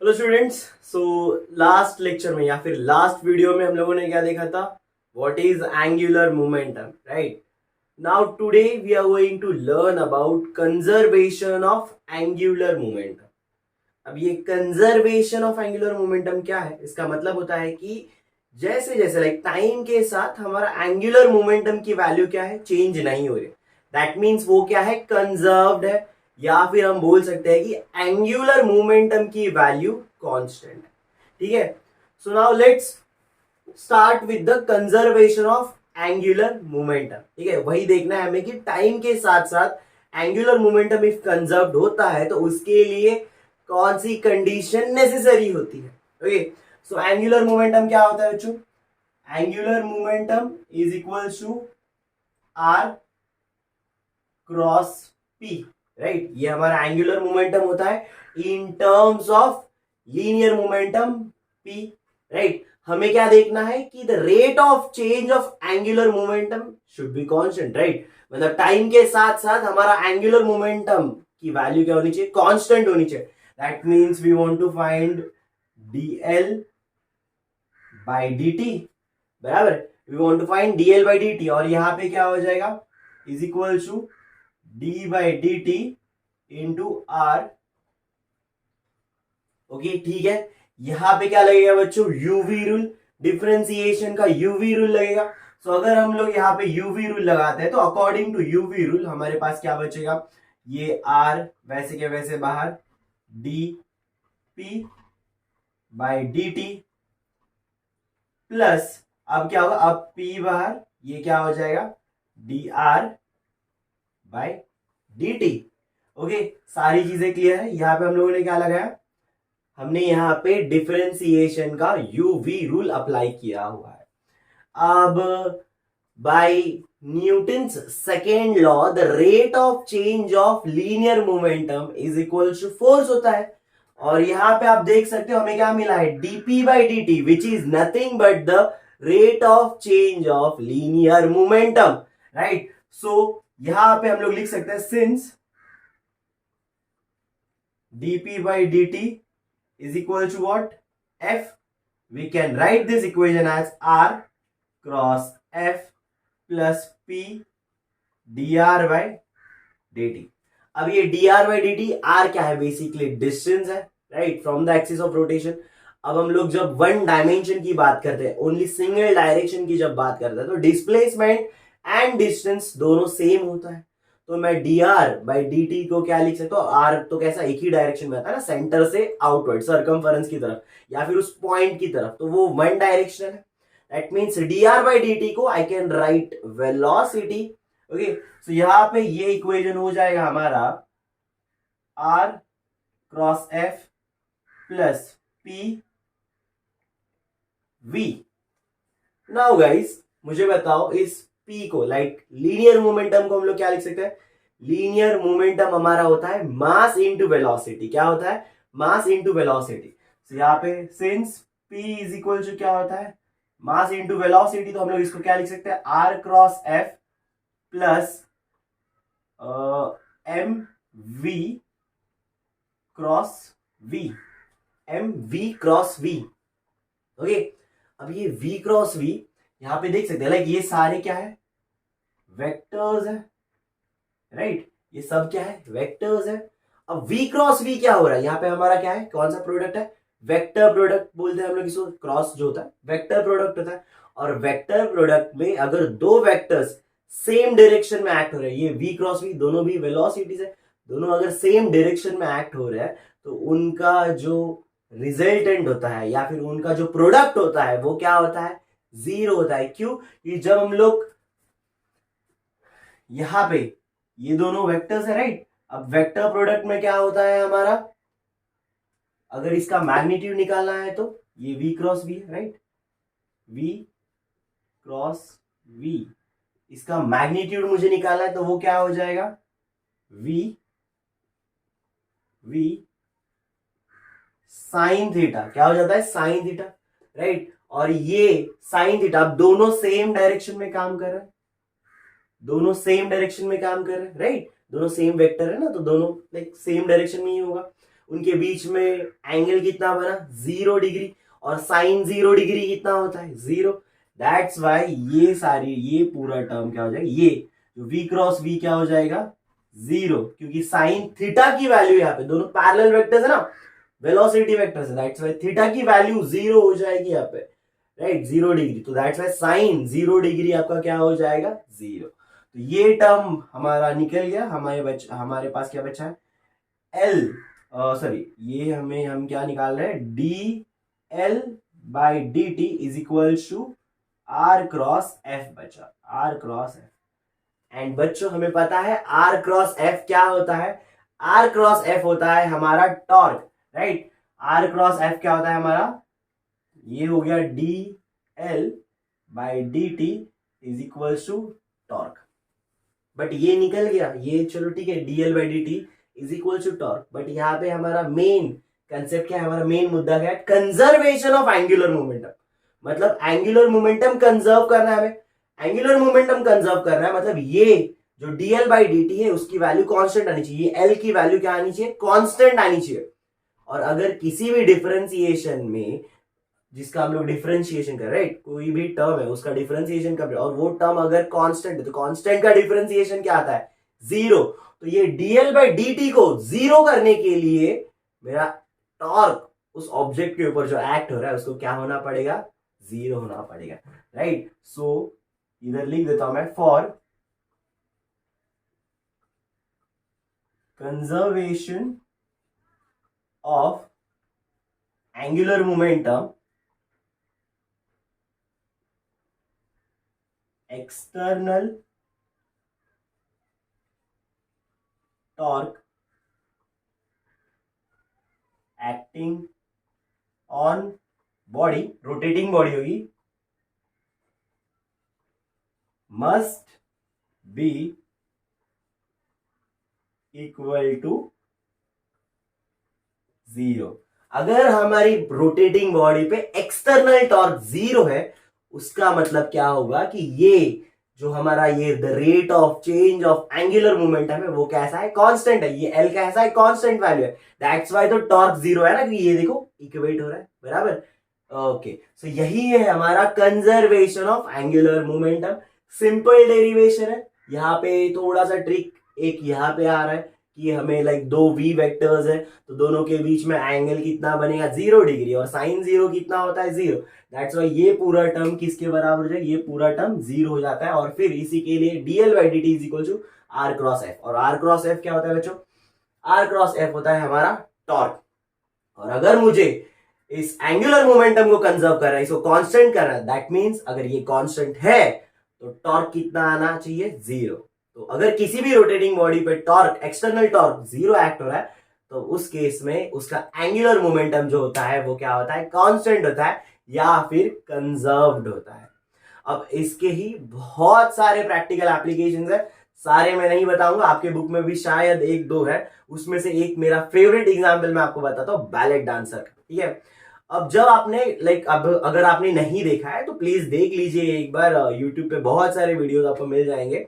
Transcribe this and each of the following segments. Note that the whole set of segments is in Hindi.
Hello students. So last lecture में या फिर लास्ट वीडियो में हम लोगों ने क्या देखा था? What is angular momentum, right? Now today we are going to learn about conservation of angular momentum. अब ये कंजर्वेशन ऑफ एंगुलर मोमेंटम क्या है? इसका मतलब होता है कि जैसे जैसे लाइक टाइम के साथ हमारा एंगुलर मोमेंटम की वैल्यू क्या है, चेंज नहीं हो रही। दैट मीन्स वो क्या है, कंजर्व्ड है। या फिर हम बोल सकते हैं कि एंगुलर मोमेंटम की वैल्यू कांस्टेंट है। ठीक है। So now let's start with the conservation of angular momentum. ठीक है, वही देखना है हमें कि टाइम के साथ साथ एंगुलर मोमेंटम इफ कंजर्व्ड होता है तो उसके लिए कौन सी कंडीशन नेसेसरी होती है। ओके, सो एंगुलर मोमेंटम क्या होता है बच्चों? Angular momentum is equal to r cross p, right? ये हमारा एंगुलर मोमेंटम होता है in terms of linear momentum p, right? हमें क्या देखना है कि the rate of change of angular momentum should be constant, right? मतलब टाइम के साथ साथ हमारा एंगुलर मोमेंटम की वैल्यू क्या होनी चाहिए? कांस्टेंट होनी चाहिए। That means we want to find dl by dt, बराबर? We want to find dl by dt और यहां पे क्या हो जाएगा? Is equal to d by D t into r. Okay, ठीक है। यहां पे क्या लगेगा बच्चों? यूवी रूल, डिफरेंशिएशन का यूवी रूल लगेगा। सो अगर हम लोग यहाँ पे यूवी रूल लगाते हैं तो अकॉर्डिंग टू यूवी रूल हमारे पास क्या बचेगा? ये आर वैसे के वैसे बाहर, D P by D T plus, अब क्या होगा? अब पी बाहर, ये क्या हो जाएगा? D R by D T. Okay, सारी चीजें क्लियर है। यहां पे हम लोगों ने क्या लगाया? हमने यहाँ पे डिफरेंशिएशन का यूवी रूल अप्लाई किया हुआ है। अब by Newton's second law the rate of change of linear momentum is equal to force होता है। और यहां पे आप देख सकते हो हमें क्या मिला है? dp by D T which is nothing but the rate of change of linear momentum, right? So यहां पे हम लोग लिख सकते हैं since dp by D T is equal to what? F. We can write this equation as R cross F plus P dr by dt. अब ये dr by dt, R क्या है? बेसिकली डिस्टेंस है, right, from the axis of rotation. अब हम लोग जब वन डायमेंशन की बात करते हैं, ओनली सिंगल डायरेक्शन की जब बात करते हैं तो डिस्प्लेसमेंट एंड डिस्टेंस दोनों सेम होता है। तो मैं dr बाई dt को क्या लिख सकता हूँ? r तो कैसा एक ही डायरेक्शन में आता है ना, सेंटर से आउटवर्ड सर्कमफेरेंस की तरफ या फिर उस पॉइंट की तरफ, तो वो वन डायरेक्शनल है। That means dr by dt को I can write velocity. Okay, so यहां पे ये इक्वेशन हो जाएगा हमारा r cross f plus p v। Now guys मुझे बताओ इस p को, लाइक लीनियर मोमेंटम को हम लोग क्या लिख सकते हैं? लीनियर मोमेंटम हमारा होता है मास इनटू वेलोसिटी। क्या होता है? Mass into velocity. तो यहाँ पे since p is equal to क्या होता है? Mass into velocity. तो हम लोग इसको क्या लिख सकते हैं? r cross f plus m v cross v, m v cross v. Okay, अब ये v क्रॉस v यहां पे देख सकते हैं, लाइक ये सारे क्या है? वेक्टर्स है, राइट? ये सब क्या है? वेक्टर्स है। अब v क्रॉस v क्या हो रहा है? यहाँ पे हमारा क्या है? कौन सा प्रोडक्ट है? वेक्टर प्रोडक्ट बोलते हैं हम लोग इसको। क्रॉस जो होता है वेक्टर प्रोडक्ट होता है। और वेक्टर प्रोडक्ट में अगर दो वेक्टर्स सेम डायरेक्शन में एक्ट हो रहे हैं, ये v क्रॉस v दोनों भी वेलोसिटीज है, दोनों अगर सेम डायरेक्शन में एक्ट हो रहे हैं तो उनका जो रिजल्टेंट होता है या फिर उनका जो प्रोडक्ट होता है वो क्या होता है? जीरो होता है। क्यों? कि जब हम लोग यहां पे ये दोनों वेक्टर्स है, राइट? अब वेक्टर प्रोडक्ट में क्या होता है हमारा? अगर इसका मैग्नीट्यूड निकालना है तो ये v क्रॉस v है, राइट? v क्रॉस v, इसका मैग्नीट्यूड मुझे निकालना है तो वो क्या हो जाएगा? v v sine theta. क्या हो जाता है? Sine theta, right? और ये साइन थीटा, अब दोनों सेम डायरेक्शन में काम कर रहे हैं, दोनों सेम डायरेक्शन में काम कर रहे हैं, राइट? दोनों सेम वेक्टर है ना, तो दोनों लाइक सेम डायरेक्शन में ही होगा। उनके बीच में एंगल कितना बना 0 डिग्री, और साइन 0 डिग्री कितना होता है 0। दैट्स वाई ये पूरा टर्म क्या हो जाएगा, ये जो v क्रॉस v क्या हो जाएगा 0, क्योंकि साइन थीटा की वैल्यू यहाँ पे दोनों पैरेलल वेक्टर्स है ना, वेलोसिटी वेक्टर्स है, दैट्स वाई थीटा की वैल्यू 0 हो जाएगी यहाँ पे, राइट 0 डिग्री। तो दैट्स वाई साइन 0 डिग्री आपका क्या हो जाएगा 0। तो ये टर्म हमारा निकल गया, हमारे पास क्या बचा है एल, सॉरी ये हम क्या निकाल रहे हैं d l by D t is equal to r cross f बचा, आर क्रॉस एफ। एंड बच्चों हमें पता है आर क्रॉस एफ क्या होता है, आर क्रॉस एफ होता है हमारा torque, right. R cross f क्या होता है हमारा, ये हो गया d l by D t is equal to torque. But ये निकल गया, ये चलो ठीक है d l by D t is equal to torque, but यहाँ पे हमारा मेन कंसेप्ट क्या है, हमारा मेन मुद्दा क्या है, कंजर्वेशन ऑफ एंगुलर मोमेंटम। मतलब एंगुलर मोमेंटम कंजर्व करना है हमें, एंगुलर मोमेंटम कंजर्व करना है, मतलब ये जो dl बाई dt है उसकी वैल्यू कांस्टेंट आनी चाहिए, l की वैल्यू क्या आनी चाहिए कांस्टेंट आनी चाहिए। और अगर किसी भी डिफरेंशिएशन में जिसका हम लोग डिफरेंशिएशन कर रहे हैं, कोई भी टर्म है उसका डिफरेंशिएशन कर रहे हैं और वो टर्म अगर कांस्टेंट है तो कांस्टेंट का डिफरेंशिएशन क्या आता है 0। तो ये dl बाई dt को 0 करने के लिए मेरा टॉर्क उस ऑब्जेक्ट के ऊपर जो एक्ट हो रहा है उसको क्या होना पड़ेगा 0 होना पड़ेगा, राइट। सो इधर लिख देता हूं मैं for conservation of angular momentum external torque acting on body, rotating body होगी, मस्ट बी इक्वल टू 0। अगर हमारी रोटेटिंग बॉडी पे एक्सटर्नल टॉर्क 0 है उसका मतलब क्या होगा कि ये जो हमारा ये the rate of change of angular momentum है वो कैसा है कांस्टेंट है, ये L कैसा है कांस्टेंट वैल्यू है, दैट्स वाई तो टॉर्क 0 है ना, कि ये देखो इक्वेट हो रहा है बराबर। ओके सो यही है हमारा conservation of angular momentum, simple derivation है। यहाँ पे थोड़ा सा ट्रिक एक यहाँ पे आ रहा है कि हमें लाइक दो v वेक्टर्स है तो दोनों के बीच में एंगल कितना बनेगा 0 डिग्री और साइन 0 कितना होता है 0, दैट्स वाई ये पूरा टर्म किसके बराबर हो जाए, ये पूरा टर्म 0 हो जाता है। और फिर इसी के लिए dl by dt is equal to r cross f, और r क्रॉस f क्या होता है बच्चों, r क्रॉस f होता है हमारा टॉर्क। और अगर मुझे इस एंगुलर मोमेंटम को कंजर्व करना है, इसको कांस्टेंट करना है, दैट मींस अगर ये कांस्टेंट है तो टॉर्क कितना आना चाहिए 0। तो अगर किसी भी रोटेटिंग बॉडी पे टॉर्क एक्सटर्नल टॉर्क 0 एक्ट हो रहा है तो उस केस में उसका एंगुलर मोमेंटम जो होता है वो क्या होता है कांस्टेंट होता है या फिर कंजर्व्ड होता है। अब इसके ही बहुत सारे प्रैक्टिकल एप्लीकेशंस है, सारे मैं नहीं बताऊंगा, आपके बुक में भी शायद एक दो है, उसमें से एक मेरा फेवरेट एग्जांपल मैं आपको बताता हूं बैलेट डांसर का, ठीक है। अब जब आपने अब अगर आपने नहीं देखा है तो प्लीज देख लीजिए एक बार, यूट्यूब पे बहुत सारे वीडियोस आपको मिल जाएंगे।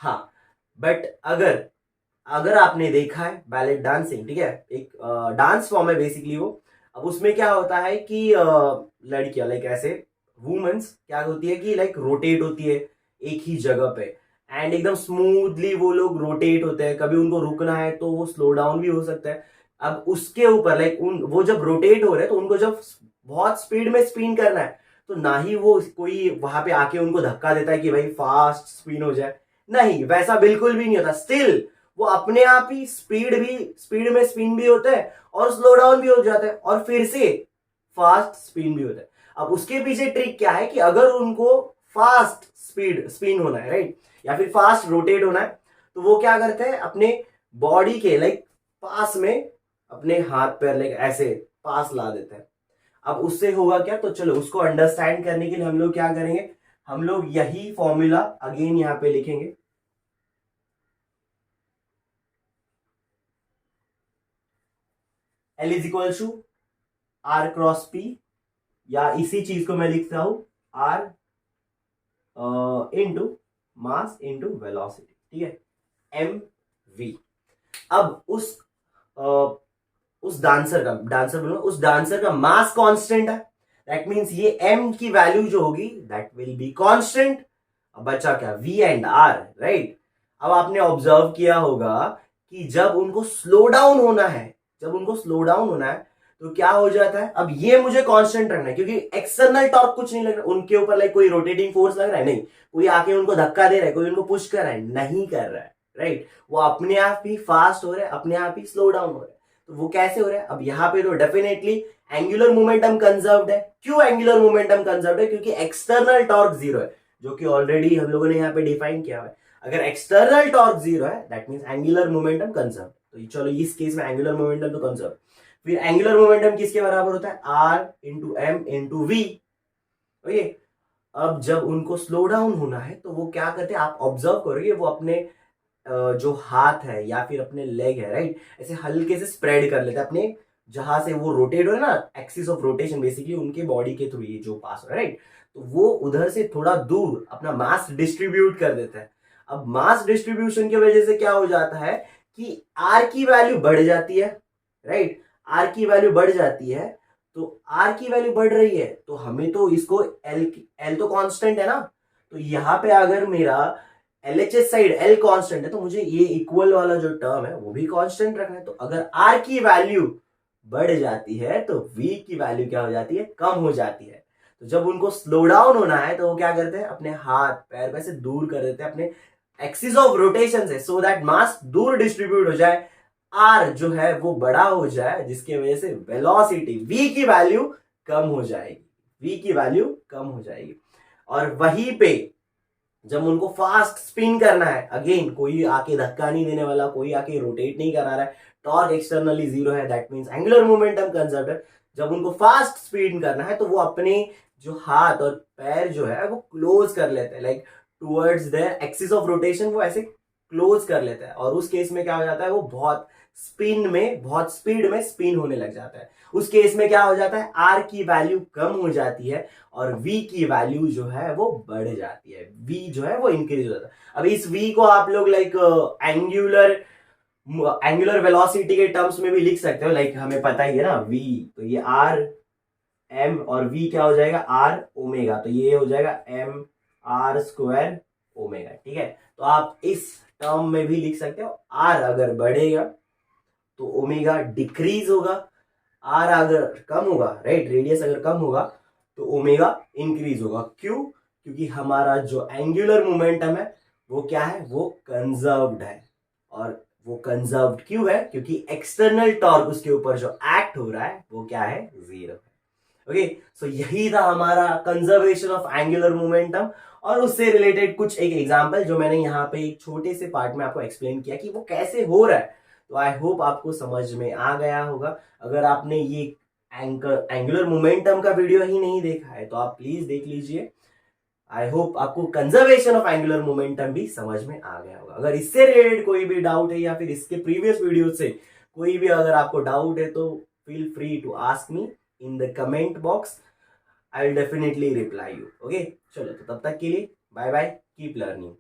हाँ बट अगर अगर आपने देखा है बैलेट डांसिंग, ठीक है, एक डांस फॉर्म है बेसिकली वो। अब उसमें क्या होता है कि लड़कियां लाइक ऐसे वुमेन्स क्या होती है कि लाइक रोटेट होती है एक ही जगह पे एंड एकदम स्मूथली वो लोग रोटेट होते हैं, कभी उनको रुकना है तो वो स्लो डाउन भी हो सकता है। अब उसके ऊपर लाइक वो जब रोटेट हो रहे हैं तो उनको जब बहुत स्पीड में स्पिन करना है तो ना ही वो कोई वहां पे आके उनको धक्का देता है कि भाई फास्ट स्पिन हो जाए, नहीं वैसा बिल्कुल भी नहीं होता। स्टिल वो अपने आप ही स्पीड में स्पिन भी होता है और स्लो डाउन भी हो जाता है और फिर से फास्ट स्पिन भी होता है। अब उसके पीछे ट्रिक क्या है कि अगर उनको फास्ट स्पीड स्पिन होना है, राइट, या फिर फास्ट रोटेट होना है तो वो क्या करते हैं अपने बॉडी के लाइक पास में अपने हाथ पैर लाइक ऐसे पास ला देते हैं। अब उससे होगा क्या, तो चलो उसको अंडरस्टैंड करने के लिए हम लोग क्या करेंगे, हम लोग यही फॉर्मूला अगेन यहां पे लिखेंगे। L is equal to r cross p, या इसी चीज को मैं लिखता हूं R into mass into velocity, ठीक है, mv। अब उस डांसर का मास कांस्टेंट है, दैट मींस ये m की वैल्यू जो होगी दैट विल बी कांस्टेंट। अब बचा क्या, v एंड r, राइट। अब आपने ऑब्जर्व किया होगा कि जब उनको स्लो डाउन होना है, तो क्या हो जाता है, अब ये मुझे कांस्टेंट रखना है क्योंकि एक्सटर्नल टॉर्क कुछ नहीं लग रहा उनके ऊपर, लाइक कोई रोटेटिंग फोर्स लग रहा है नहीं, कोई आके उनको धक्का दे रहा है, कोई उनको पुश कर रहा है, नहीं कर रहा है, राइट। वो अपने आप ही फास्ट हो रहा है, अपने आप ही स्लो डाउन हो रहा है। तो वो कैसे हो रहा है, अब यहाँ पे तो डेफिनेटली एंगुलर मोमेंटम कंजर्व्ड है। क्यों एंगुलर मोमेंटम कंजर्व्ड है, क्योंकि एक्सटर्नल टॉर्क जीरो है, जो कि ऑलरेडी हम लोगों ने यहाँ पे डिफाइन किया है। अगर एक्सटर्नल टॉर्क जीरो है that means angular momentum conserve. तो चलो इस केस में एंगुलर मोमेंटम तो कंजर्व। फिर एंगुलर मोमेंटम किसके बराबर होता है, r into m into v. Okay, अब जब उनको स्लो डाउन होना है तो वो क्या करते हैं, आप ऑब्जर्व करोगे वो अपने जो हाथ है या फिर अपने लेग है, राइट, ऐसे हल्के से स्प्रेड कर लेते हैं अपने, जहां से वो रोटेट हो रहा है ना, एक्सिस ऑफ रोटेशन बेसिकली उनके बॉडी के थ्रू ये जो पास हो रहा है, राइट। तो वो उधर से थोड़ा दूर अपना मास डिस्ट्रीब्यूट कर देता है। अब मास डिस्ट्रीब्यूशन की वजह से क्या हो जाता है कि आर की वैल्यू बढ़ जाती है, राइट। आर की वैल्यू बढ़ जाती है, तो आर की वैल्यू बढ़ रही है तो हमें तो इसको एल तो कांस्टेंट है ना, तो यहां पे अगर मेरा एलएचएस साइड एल कांस्टेंट है तो मुझे ये इक्वल वाला जो टर्म है वो भी कांस्टेंट रखना है। तो अगर आर की वैल्यू बढ़ जाती है तो वी की वैल्यू क्या हो जाती है, कम हो जाती है। तो जब उनको स्लो डाउन होना है तो वो क्या करते हैं, अपने हाथ पैर पे से दूर कर देते हैं अपने एक्सिस ऑफ रोटेशन से, सो दैट मास दूर डिस्ट्रीब्यूट हो जाए, आर जो है वो बड़ा हो जाए, जिसकी वजह से वेलोसिटी v की वैल्यू कम हो जाएगी, v की वैल्यू कम हो जाएगी। और वहीं पे जब उनको फास्ट स्पिन करना है, अगेन कोई आके धक्का नहीं देने वाला, कोई आके रोटेट नहीं करा रहा है, टॉर्क एक्सटर्नली जीरो है, that means angular momentum conserved है। जब उनको फास्ट स्पिन करना है तो वो अपने जो हाथ और पैर जो है वो क्लोज कर लेते हैं, like towards their axis of rotation, वो ऐसे क्लोज कर लेता है। और उस केस में क्या हो जाता है, वो बहुत स्पीड में स्पिन होने लग जाता है। उस केस में क्या हो जाता है, आर की वैल्यू कम हो जाती है और v की वैल्यू जो है वो बढ़ जाती है, v जो है वो इंक्रीज हो जाता है। अब इस v को आप लोग लाइक एंगुलर वेलोसिटी के टर्म्स में भी लिख सकते हो, लाइक हमें पता ही है ना v, तो ये r m और v क्या हो जाएगा, r ओमेगा, तो ये हो जाएगा m r स्क्वायर ओमेगा, ठीक है। तो आप इस टर्म में भी लिख सकते हो, r अगर बढ़ेगा तो ओमेगा डिक्रीज होगा, आर अगर कम होगा, राइट, रेडियस अगर कम होगा तो ओमेगा इंक्रीज होगा। क्यों, क्योंकि हमारा जो एंगुलर मोमेंटम है वो क्या है, वो कंजर्व्ड है। और वो कंजर्व्ड क्यों है, क्योंकि एक्सटर्नल टॉर्क उसके ऊपर जो एक्ट हो रहा है वो क्या है, जीरो है। ओके, सो यही था हमारा कंजर्वेशन ऑफ एंगुलर मोमेंटम। और उससे रिलेटेड कुछ एक एग्जांपल जो मैंने यहाँ पे एक छोटे से पार्ट में आपको एक्सप्लेन किया कि वो कैसे हो रहा है। तो आई होप आपको समझ में आ गया होगा। अगर आपने ये एंगुलर मोमेंटम का वीडियो ही नहीं देखा है तो आप प्लीज देख लीजिए। आई होप आपको कंजर्वेशन ऑफ एंगुलर मोमेंटम भी समझ में आ गया होगा। अगर इससे रिलेटेड कोई भी डाउट है या फिर इसके प्रीवियस वीडियो से कोई भी अगर आपको डाउट है तो feel free to ask me in the comment box, I will definitely reply you. Okay, चलो तो तब तक के लिए बाय बाय, कीप लर्निंग।